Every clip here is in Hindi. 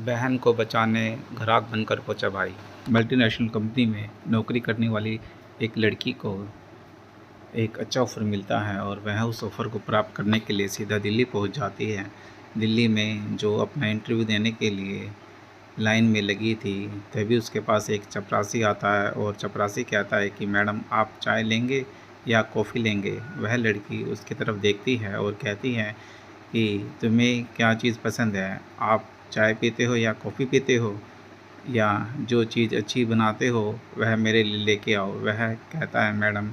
बहन को बचाने ग्राहक बनकर पहुंचा भाई। मल्टीनेशनल कंपनी में नौकरी करने वाली एक लड़की को एक अच्छा ऑफ़र मिलता है और वह उस ऑफ़र को प्राप्त करने के लिए सीधा दिल्ली पहुंच जाती है। दिल्ली में जो अपना इंटरव्यू देने के लिए लाइन में लगी थी, तभी उसके पास एक चपरासी आता है और चपरासी कहता है कि मैडम आप चाय लेंगे या कॉफ़ी लेंगे। वह लड़की उसकी तरफ देखती है और कहती है कि तुम्हें क्या चीज़ पसंद है, आप चाय पीते हो या कॉफ़ी पीते हो, या जो चीज़ अच्छी बनाते हो वह मेरे लिए लेके आओ। वह कहता है मैडम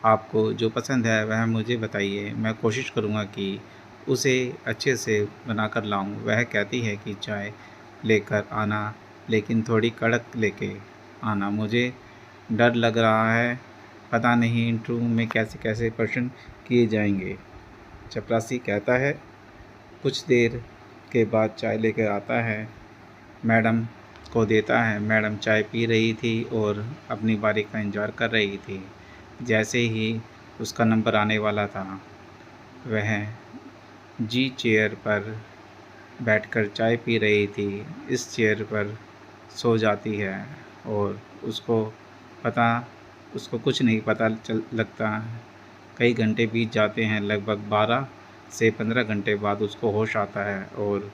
आपको जो पसंद है वह मुझे बताइए, मैं कोशिश करूँगा कि उसे अच्छे से बना कर लाऊँ। वह कहती है कि चाय लेकर आना, लेकिन थोड़ी कड़क लेके आना, मुझे डर लग रहा है, पता नहीं इंटरव्यू में कैसे कैसे प्रश्न किए जाएंगे। चपरासी कहता है कुछ देर के बाद चाय लेकर आता है, मैडम को देता है। मैडम चाय पी रही थी और अपनी बारी का इंतज़ार कर रही थी। जैसे ही उसका नंबर आने वाला था, वह जी चेयर पर बैठकर चाय पी रही थी। इस चेयर पर सो जाती है और पता उसको कुछ नहीं पता चल लगता। कई घंटे बीत जाते हैं, लगभग 12 से 15 घंटे बाद उसको होश आता है और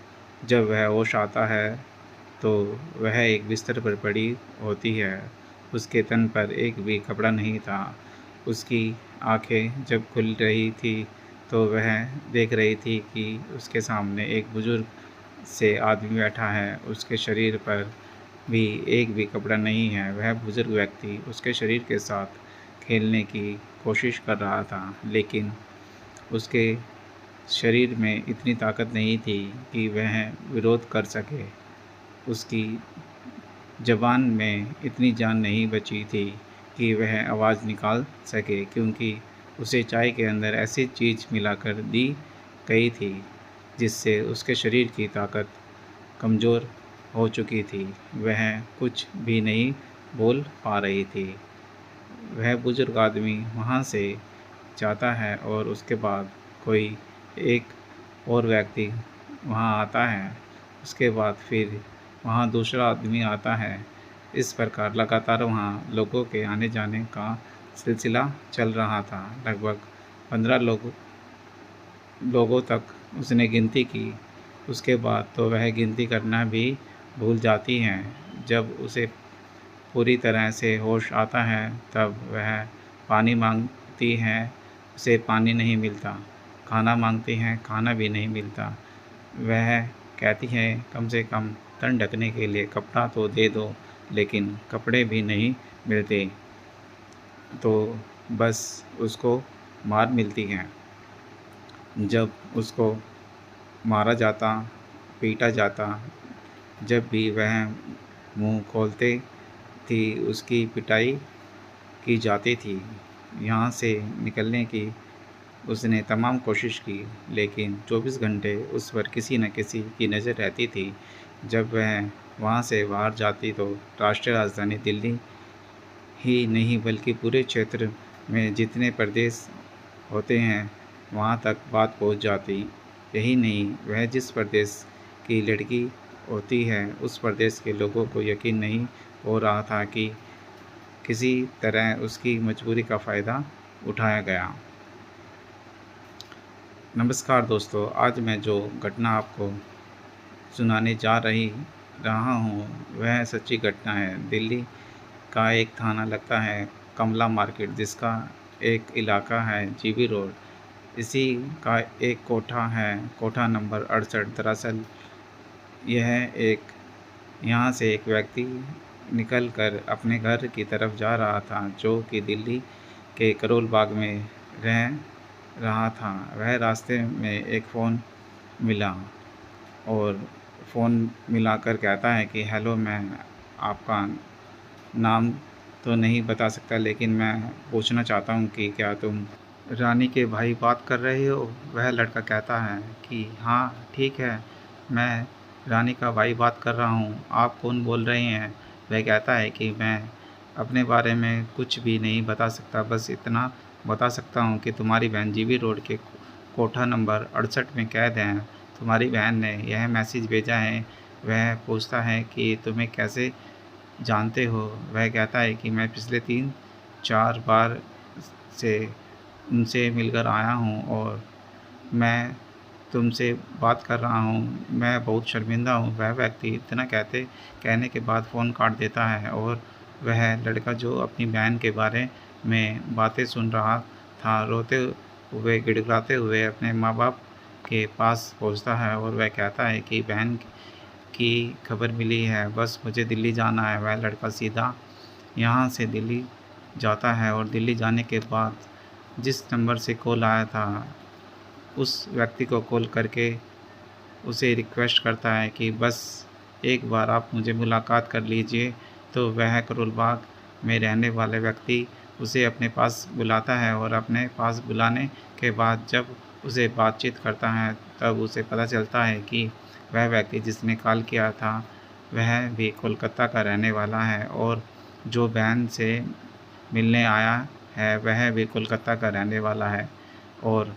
जब वह होश आता है तो वह एक बिस्तर पर पड़ी होती है। उसके तन पर एक भी कपड़ा नहीं था। उसकी आंखें जब खुल रही थी तो वह देख रही थी कि उसके सामने एक बुज़ुर्ग से आदमी बैठा है। उसके शरीर पर भी एक भी कपड़ा नहीं है। वह बुज़ुर्ग व्यक्ति उसके शरीर के साथ खेलने की कोशिश कर रहा था, लेकिन उसके शरीर में इतनी ताकत नहीं थी कि वह विरोध कर सके। उसकी ज़बान में इतनी जान नहीं बची थी कि वह आवाज़ निकाल सके, क्योंकि उसे चाय के अंदर ऐसी चीज़ मिलाकर दी गई थी जिससे उसके शरीर की ताकत कमज़ोर हो चुकी थी। वह कुछ भी नहीं बोल पा रही थी। वह बुज़ुर्ग आदमी वहाँ से जाता है और उसके बाद कोई एक और व्यक्ति वहाँ आता है। उसके बाद फिर वहाँ दूसरा आदमी आता है। इस प्रकार लगातार वहाँ लोगों के आने जाने का सिलसिला चल रहा था। लगभग 15 लोगों तक उसने गिनती की। उसके बाद तो वह गिनती करना भी भूल जाती हैं। जब उसे पूरी तरह से होश आता है तब वह पानी मांगती है, उसे पानी नहीं मिलता। खाना मांगती हैं, खाना भी नहीं मिलता। वह कहती है कम से कम तन ढकने के लिए कपड़ा तो दे दो, लेकिन कपड़े भी नहीं मिलते। तो बस उसको मार मिलती है। जब उसको मारा जाता, पीटा जाता, जब भी वह मुंह खोलते थी उसकी पिटाई की जाती थी। यहाँ से निकलने की उसने तमाम कोशिश की, लेकिन 24 घंटे उस पर किसी न किसी की नज़र रहती थी। जब वह वहाँ से बाहर जाती तो राष्ट्रीय राजधानी दिल्ली ही नहीं बल्कि पूरे क्षेत्र में जितने प्रदेश होते हैं वहाँ तक बात पहुँच जाती। यही नहीं, वह जिस प्रदेश की लड़की होती है उस प्रदेश के लोगों को यकीन नहीं हो रहा था कि किसी तरह उसकी मजबूरी का फ़ायदा उठाया गया। नमस्कार दोस्तों, आज मैं जो घटना आपको सुनाने जा रहा हूँ वह सच्ची घटना है। दिल्ली का एक थाना लगता है कमला मार्केट, जिसका एक इलाका है जीबी रोड। इसी का एक कोठा है, कोठा नंबर 68। दरअसल यहाँ से एक व्यक्ति निकलकर अपने घर की तरफ जा रहा था, जो कि दिल्ली के करोल बाग में रह रहा था। वह रास्ते में एक फ़ोन मिला और फ़ोन मिलाकर कहता है कि हेलो, मैं आपका नाम तो नहीं बता सकता, लेकिन मैं पूछना चाहता हूँ कि क्या तुम रानी के भाई बात कर रहे हो? वह लड़का कहता है कि हाँ ठीक है, मैं रानी का भाई बात कर रहा हूँ, आप कौन बोल रहे हैं? वह कहता है कि मैं अपने बारे में कुछ भी नहीं बता सकता, बस इतना बता सकता हूँ कि तुम्हारी बहन जीबी रोड के कोठा नंबर 68 में कैद है। तुम्हारी बहन ने यह मैसेज भेजा है वह पूछता है कि तुम्हें कैसे जानते हो? वह कहता है कि मैं पिछले 3-4 बार से उनसे मिलकर आया हूँ और मैं तुमसे बात कर रहा हूँ, मैं बहुत शर्मिंदा हूँ। वह व्यक्ति इतना कहने के बाद फ़ोन काट देता है और वह लड़का जो अपनी बहन के बारे में बातें सुन रहा था, रोते हुए गिड़गिड़ाते हुए अपने माँ-बाप के पास पहुँचता है और वह कहता है कि बहन की खबर मिली है, बस मुझे दिल्ली जाना है। वह लड़का सीधा यहाँ से दिल्ली जाता है और दिल्ली जाने के बाद जिस नंबर से कॉल आया था, उस व्यक्ति को कॉल करके उसे रिक्वेस्ट करता है कि बस एक बार आप मुझे मुलाकात कर लीजिए। तो वह करोल बाग में रहने वाले व्यक्ति उसे अपने पास बुलाता है और अपने पास बुलाने के बाद जब उसे बातचीत करता है, तब उसे पता चलता है कि वह व्यक्ति जिसने कॉल किया था, वह भी कोलकाता का रहने वाला है और जो बहन से मिलने आया है, वह भी कोलकाता का रहने वाला है। और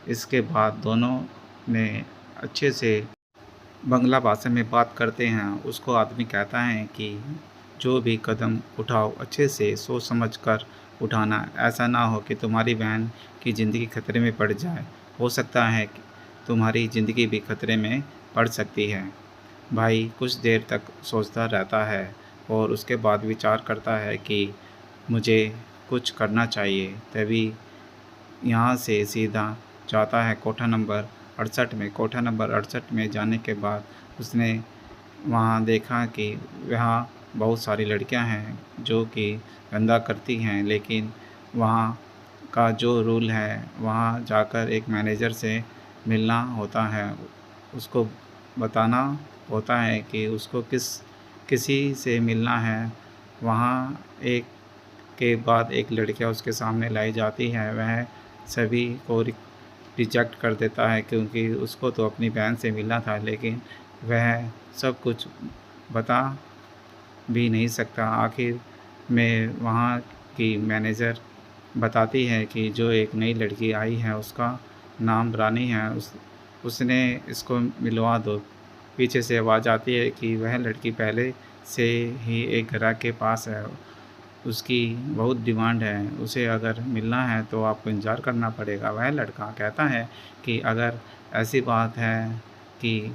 इसके बाद दोनों ने अच्छे से बंगला भाषा में बात करते हैं। उसको आदमी कहता है कि जो भी कदम उठाओ अच्छे से सोच समझ कर उठाना, ऐसा ना हो कि तुम्हारी बहन की ज़िंदगी खतरे में पड़ जाए। हो सकता है कि तुम्हारी ज़िंदगी भी खतरे में पड़ सकती है। भाई कुछ देर तक सोचता रहता है और उसके बाद विचार करता है कि मुझे कुछ करना चाहिए। तभी यहाँ से सीधा जाता है कोठा नंबर 68 में। कोठा नंबर 68 में जाने के बाद उसने वहाँ देखा कि वहाँ बहुत सारी लड़कियाँ हैं जो कि धंधा करती हैं, लेकिन वहाँ का जो रूल है, वहाँ जाकर एक मैनेजर से मिलना होता है। उसको बताना होता है कि उसको किसी से मिलना है। वहाँ एक के बाद एक लड़कियाँ उसके सामने लाई जाती है। वह सभी को रिजेक्ट कर देता है क्योंकि उसको तो अपनी बहन से मिलना था, लेकिन वह सब कुछ बता भी नहीं सकता। आखिर में वहाँ की मैनेजर बताती है कि जो एक नई लड़की आई है उसका नाम रानी है, उसने इसको मिलवा दो। पीछे से आवाज़ आती है कि वह लड़की पहले से ही एक ग्राहक के पास है, उसकी बहुत डिमांड है, उसे अगर मिलना है तो आपको इंतज़ार करना पड़ेगा। वह लड़का कहता है कि अगर ऐसी बात है कि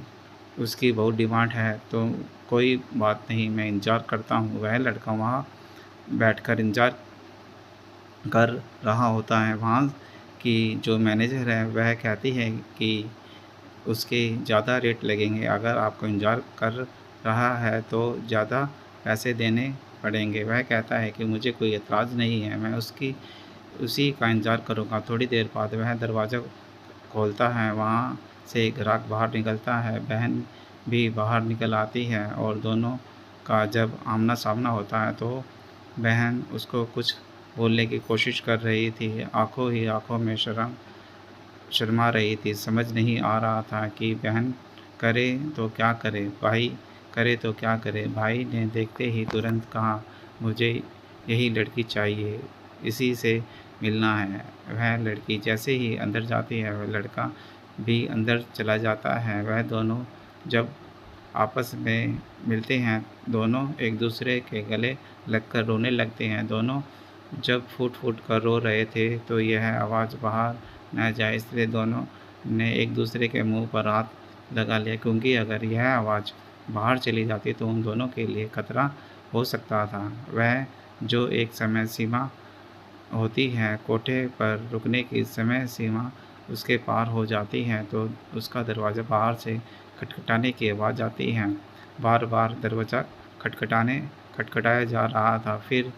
उसकी बहुत डिमांड है तो कोई बात नहीं, मैं इंतज़ार करता हूँ। वह लड़का वहाँ बैठकर इंतज़ार कर रहा होता है। वहाँ की जो मैनेजर है वह कहती है कि उसके ज़्यादा रेट लगेंगे, अगर आपको इंतज़ार कर रहा है तो ज़्यादा पैसे देने पड़ेंगे। वह कहता है कि मुझे कोई एतराज़ नहीं है, मैं उसी का इंतज़ार करूँगा। थोड़ी देर बाद वह दरवाज़ा खोलता है, वहाँ से एक ग्राहक बाहर निकलता है, बहन भी बाहर निकल आती है और दोनों का जब आमना-सामना होता है तो बहन उसको कुछ बोलने की कोशिश कर रही थी, आँखों ही आँखों में शर्मा रही थी। समझ नहीं आ रहा था कि बहन करे तो क्या करे, भाई करे तो क्या करे। भाई ने देखते ही तुरंत कहा, मुझे यही लड़की चाहिए, इसी से मिलना है। वह लड़की जैसे ही अंदर जाती है, वह लड़का भी अंदर चला जाता है। वह दोनों जब आपस में मिलते हैं, दोनों एक दूसरे के गले लगकर रोने लगते हैं। दोनों जब फूट-फूट कर रो रहे थे तो यह आवाज़ बाहर न जाए, इसलिए दोनों ने एक दूसरे के मुंह पर हाथ लगा लिया, क्योंकि अगर यह आवाज़ बाहर चली जाती तो उन दोनों के लिए खतरा हो सकता था। वह जो एक समय सीमा होती है, कोठे पर रुकने की समय सीमा उसके पार हो जाती है तो उसका दरवाज़ा बाहर से खटखटाने की आवाज़ आती है। बार-बार दरवाज़ा खटखटाया जा रहा था। फिर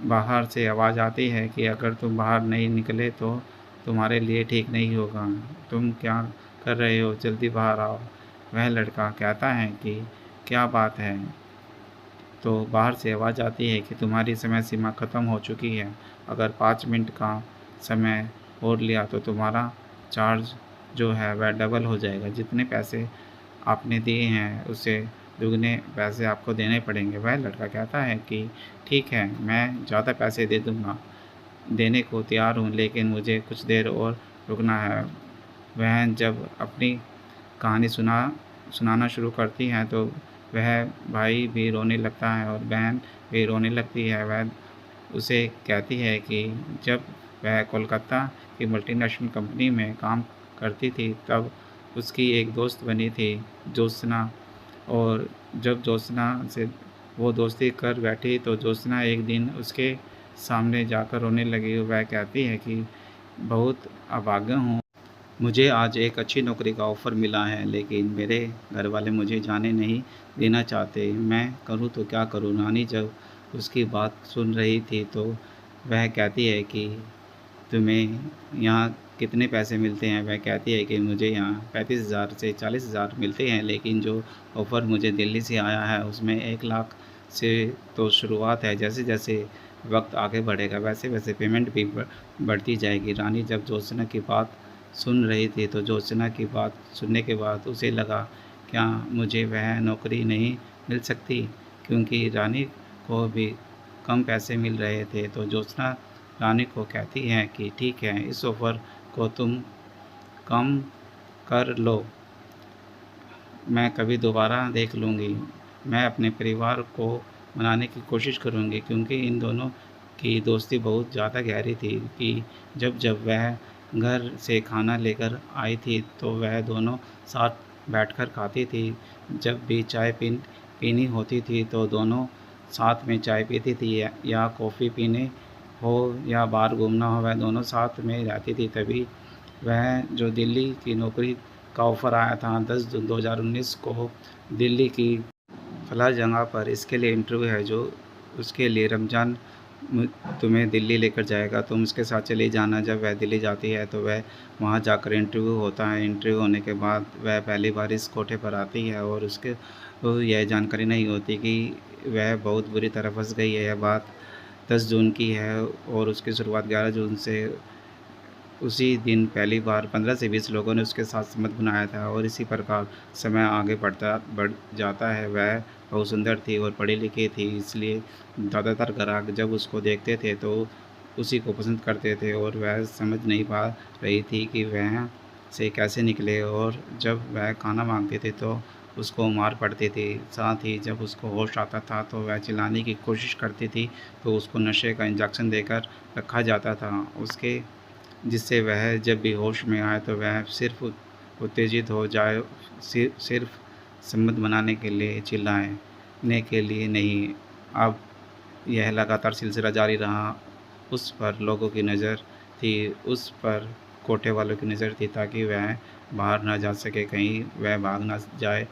बाहर से आवाज़ आती है कि अगर तुम बाहर नहीं निकले तो तुम्हारे लिए ठीक नहीं होगा। तुम क्या कर रहे हो? जल्दी बाहर आओ। वह लड़का कहता है कि क्या बात है? तो बाहर से आवाज़ आती है कि तुम्हारी समय सीमा ख़त्म हो चुकी है। अगर 5 मिनट का समय और लिया तो तुम्हारा चार्ज जो है वह डबल हो जाएगा। जितने पैसे आपने दिए हैं उससे दुगने पैसे आपको देने पड़ेंगे। वह लड़का कहता है कि ठीक है, मैं ज़्यादा पैसे दे दूँगा, देने को तैयार हूँ, लेकिन मुझे कुछ देर और रुकना है। वह जब अपनी कहानी सुनाना शुरू करती हैं तो वह भाई भी रोने लगता है और बहन भी रोने लगती है। वह उसे कहती है कि जब वह कोलकाता की मल्टीनेशनल कंपनी में काम करती थी तब उसकी एक दोस्त बनी थी, ज्योत्सना। और जब ज्योत्सना से वो दोस्ती कर बैठी तो ज्योत्सना एक दिन उसके सामने जाकर रोने लगी। वह कहती है कि बहुत अभागा हूँ, मुझे आज एक अच्छी नौकरी का ऑफ़र मिला है, लेकिन मेरे घर वाले मुझे जाने नहीं देना चाहते। मैं करूँ तो क्या करूँ? रानी जब उसकी बात सुन रही थी तो वह कहती है कि तुम्हें यहाँ कितने पैसे मिलते हैं? वह कहती है कि मुझे यहाँ 35,000 से 40,000 मिलते हैं, लेकिन जो ऑफ़र मुझे दिल्ली से आया है उसमें 1 लाख से तो शुरुआत है। जैसे-जैसे वक्त आगे बढ़ेगा वैसे-वैसे पेमेंट भी बढ़ती जाएगी। रानी जब ज्योत्सना की बात सुन रही थी तो ज्योत्सना की बात सुनने के बाद उसे लगा, क्या मुझे वह नौकरी नहीं मिल सकती? क्योंकि रानी को भी कम पैसे मिल रहे थे। तो ज्योत्सना रानी को कहती हैं कि ठीक है, इस ऑफ़र को तुम कम कर लो, मैं कभी दोबारा देख लूँगी। मैं अपने परिवार को मनाने की कोशिश करूँगी, क्योंकि इन दोनों की दोस्ती बहुत ज़्यादा गहरी थी कि जब वह घर से खाना लेकर आई थी तो वह दोनों साथ बैठकर खाती थी। जब भी चाय पीनी होती थी तो दोनों साथ में चाय पीती थी, या कॉफ़ी पीने हो या बाहर घूमना हो, वह दोनों साथ में रहती थी। तभी वह जो दिल्ली की नौकरी का ऑफ़र आया था 10 जून 2019 को दिल्ली की फलाँ जगह पर, इसके लिए इंटरव्यू है, जो उसके लिए रमज़ान तुम्हें दिल्ली लेकर जाएगा, तुम उसके साथ चली जाना। जब वह दिल्ली जाती है तो वह वहाँ जाकर इंटरव्यू होता है। इंटरव्यू होने के बाद वह पहली बार इस कोठे पर आती है और उसके को यह जानकारी नहीं होती कि वह बहुत बुरी तरह फँस गई है। यह बात 10 जून की है और उसकी शुरुआत 11 जून से उसी दिन पहली बार 15 से 20 लोगों ने उसके साथ संबंध बनाया था और इसी प्रकार समय आगे बढ़ जाता है। वह बहुत सुंदर थी और पढ़ी लिखी थी, इसलिए ज़्यादातर ग्राहक जब उसको देखते थे तो उसी को पसंद करते थे और वह समझ नहीं पा रही थी कि वह से कैसे निकले। और जब वह खाना मांगते थे तो उसको मार पड़ती थी। साथ ही जब उसको होश आता था तो वह चिल्लाने की कोशिश करती थी तो उसको नशे का इंजेक्शन देकर रखा जाता था, उसके जिससे वह जब भी होश में आए तो वह सिर्फ़ उत्तेजित हो जाए, सिर्फ़ संबंध बनाने के लिए, चिल्लाने के लिए नहीं। अब यह लगातार सिलसिला जारी रहा। उस पर लोगों की नज़र थी, उस पर कोठे वालों की नज़र थी, ताकि वह बाहर ना जा सके, कहीं वह भाग ना जाए।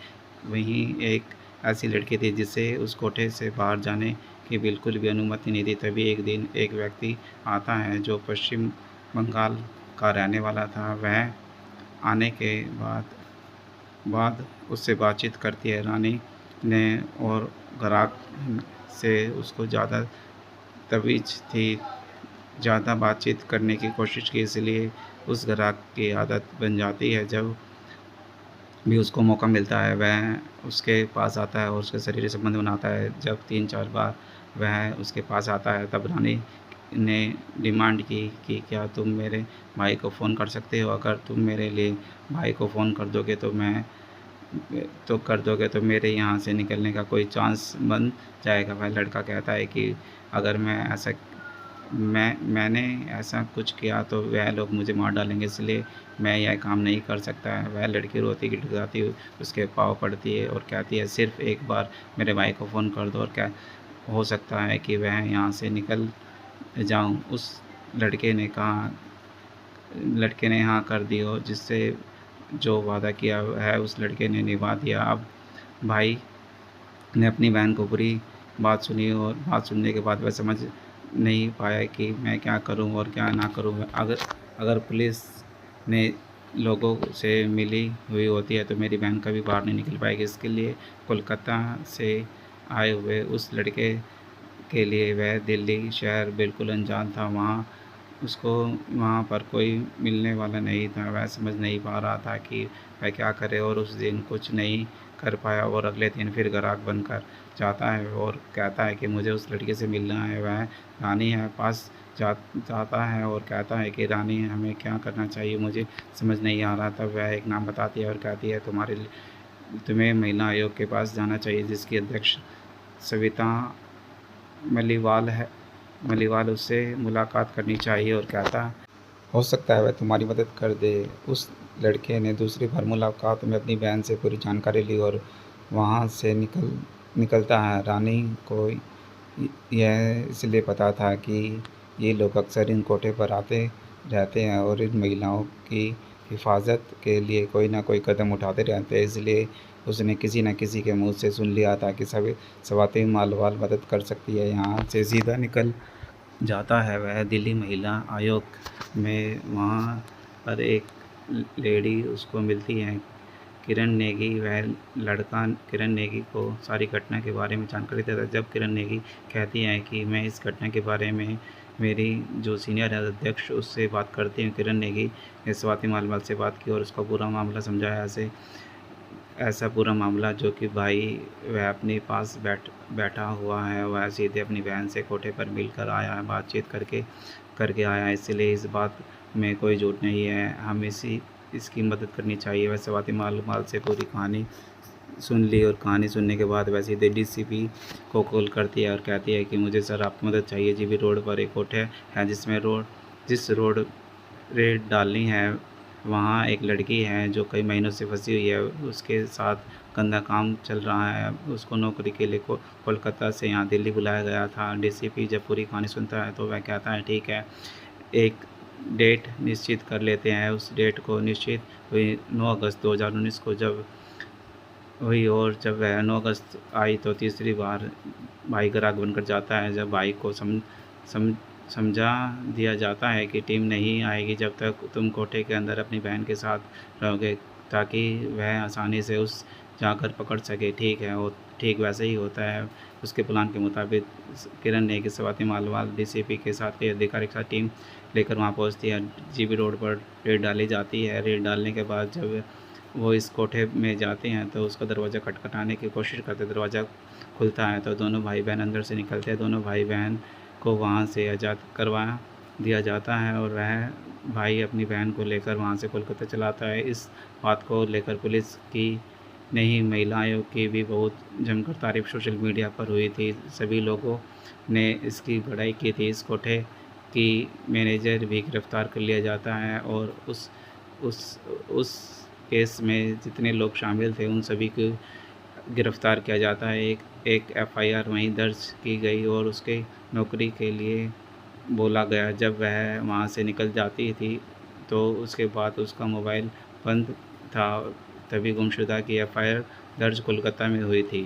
वहीं एक ऐसी लड़की थी जिसे उस कोठे से बाहर जाने की बिल्कुल भी अनुमति नहीं थी। तभी एक दिन एक व्यक्ति आता है जो पश्चिम बंगाल का रहने वाला था। वह आने के बाद उससे बातचीत करती है। रानी ने और ग्राहक से उसको ज़्यादा तवीज़ थी, ज़्यादा बातचीत करने की कोशिश की, इसलिए उस ग्राहक की आदत बन जाती है। जब भी उसको मौका मिलता है वह उसके पास आता है और उसके शरीर से संबंध बनाता है। जब 3-4 बार वह उसके पास आता है तब रानी ने डिमांड की कि क्या तुम मेरे भाई को फ़ोन कर सकते हो? अगर तुम मेरे लिए भाई को फ़ोन कर दोगे तो मेरे यहाँ से निकलने का कोई चांस बन जाएगा। वह लड़का कहता है कि अगर मैंने ऐसा कुछ किया तो वह लोग मुझे मार डालेंगे, इसलिए मैं यह काम नहीं कर सकता है। वह लड़की रोती गिड़गिड़ाती उसके पाँव पड़ती है और कहती है सिर्फ़ एक बार मेरे भाई को फ़ोन कर दो और क्या हो सकता है कि वह यहाँ से निकल जाऊँ। उस लड़के ने कहा लड़के ने हाँ कर दी और जिससे जो वादा किया है उस लड़के ने निभा दिया। अब भाई ने अपनी बहन को पूरी बात सुनी और बात सुनने के बाद वह समझ नहीं पाया कि मैं क्या करूं और क्या ना करूं। अगर अगर पुलिस ने लोगों से मिली हुई होती है तो मेरी बहन कभी बाहर नहीं निकल पाएगी। इसके लिए कोलकाता से आए हुए उस लड़के के लिए वह दिल्ली शहर बिल्कुल अनजान था। उसको वहाँ पर कोई मिलने वाला नहीं था। वह समझ नहीं पा रहा था कि वह क्या करे और उस दिन कुछ नहीं कर पाया और अगले दिन फिर ग्राहक बनकर जाता है और कहता है कि मुझे उस लड़के से मिलना है। वह रानी है पास जाता है और कहता है कि रानी हमें क्या करना चाहिए, मुझे समझ नहीं आ रहा था। वह एक नाम बताती है और कहती है तुम्हें महिला आयोग के पास जाना चाहिए, जिसकी अध्यक्ष सविता मलिवाल, उससे मुलाकात करनी चाहिए और कहता हो सकता है वह तुम्हारी मदद कर दे। उस लड़के ने दूसरी बार मुलाकात में अपनी बहन से पूरी जानकारी ली और वहाँ से निकलता है। रानी को यह इसलिए पता था कि ये लोग अक्सर इन कोठे पर आते रहते हैं और इन महिलाओं की हिफाजत के लिए कोई ना कोई कदम उठाते रहते हैं, इसलिए उसने किसी न किसी के मुंह से सुन लिया था कि स्वाति मालवाल मदद कर सकती है। यहाँ से सीधा निकल जाता है वह दिल्ली महिला आयोग में। वहाँ पर एक लेडी उसको मिलती है, किरण नेगी। वह लड़का किरण नेगी को सारी घटना के बारे में जानकारी देता है। जब किरण नेगी कहती है कि मैं इस घटना के बारे में मेरी जो सीनियर है अध्यक्ष उससे बात करती हूँ, किरण नेगी ने स्वाति मालवाल से बात की और उसका पूरा मामला समझाया। ऐसा पूरा मामला जो कि भाई वह अपने पास बैठा हुआ है, वह सीधे अपनी बहन से कोठे पर मिलकर आया है, बातचीत करके आया है, इसलिए इस बात में कोई झूठ नहीं है। हम इसकी मदद करनी चाहिए। वह स्वाति मालवाल से पूरी कहानी सुन ली और कहानी सुनने के बाद वह सीधे डीसीपी को कॉल करती है और कहती है कि मुझे सर आपकी मदद चाहिए। जीबी रोड पर एक कोठे है जिस रोड रेड डालनी है, वहाँ एक लड़की है जो कई महीनों से फंसी हुई है, उसके साथ गंदा काम चल रहा है। उसको नौकरी के लिए कोलकाता से यहाँ दिल्ली बुलाया गया था। डीसीपी जब पूरी कहानी सुनता है तो वह कहता है ठीक है, एक डेट निश्चित कर लेते हैं। उस डेट को निश्चित हुई 9 अगस्त 2019 को जब हुई, और जब वह 9 अगस्त आई तो तीसरी बार भाई ग्राहक बनकर जाता है। जब भाई को समझा दिया जाता है कि टीम नहीं आएगी जब तक तुम कोठे के अंदर अपनी बहन के साथ रहोगे, ताकि वह आसानी से उस जाकर पकड़ सके। ठीक है, वो ठीक वैसे ही होता है। उसके प्लान के मुताबिक किरण नेगी स्वाति मालवाल डीसीपी के साथ कई अधिकारी के साथ टीम लेकर वहाँ पहुँचती है। जीबी रोड पर रेड डाली जाती है। रेड डालने के बाद जब वो इस कोठे में जाते हैं तो उसका दरवाज़ा खटखटाने की कोशिश करते, दरवाज़ा खुलता है तो दोनों भाई बहन अंदर से निकलते हैं। दोनों भाई बहन को वहाँ से आज़ाद करवा दिया जाता है और वह भाई अपनी बहन को लेकर वहाँ से कोलकाता चलाता है। इस बात को लेकर पुलिस की नहीं, महिला आयोग की भी बहुत जमकर तारीफ सोशल मीडिया पर हुई थी। सभी लोगों ने इसकी बड़ाई की थी। इस कोठे की मैनेजर भी गिरफ्तार कर लिया जाता है और उस केस में जितने लोग शामिल थे उन सभी को गिरफ्तार किया जाता है। एक एफआईआर वहीं दर्ज की गई और उसके नौकरी के लिए बोला गया। जब वह वहाँ से निकल जाती थी तो उसके बाद उसका मोबाइल बंद था, तभी गुमशुदा की एफआईआर दर्ज कोलकाता में हुई थी।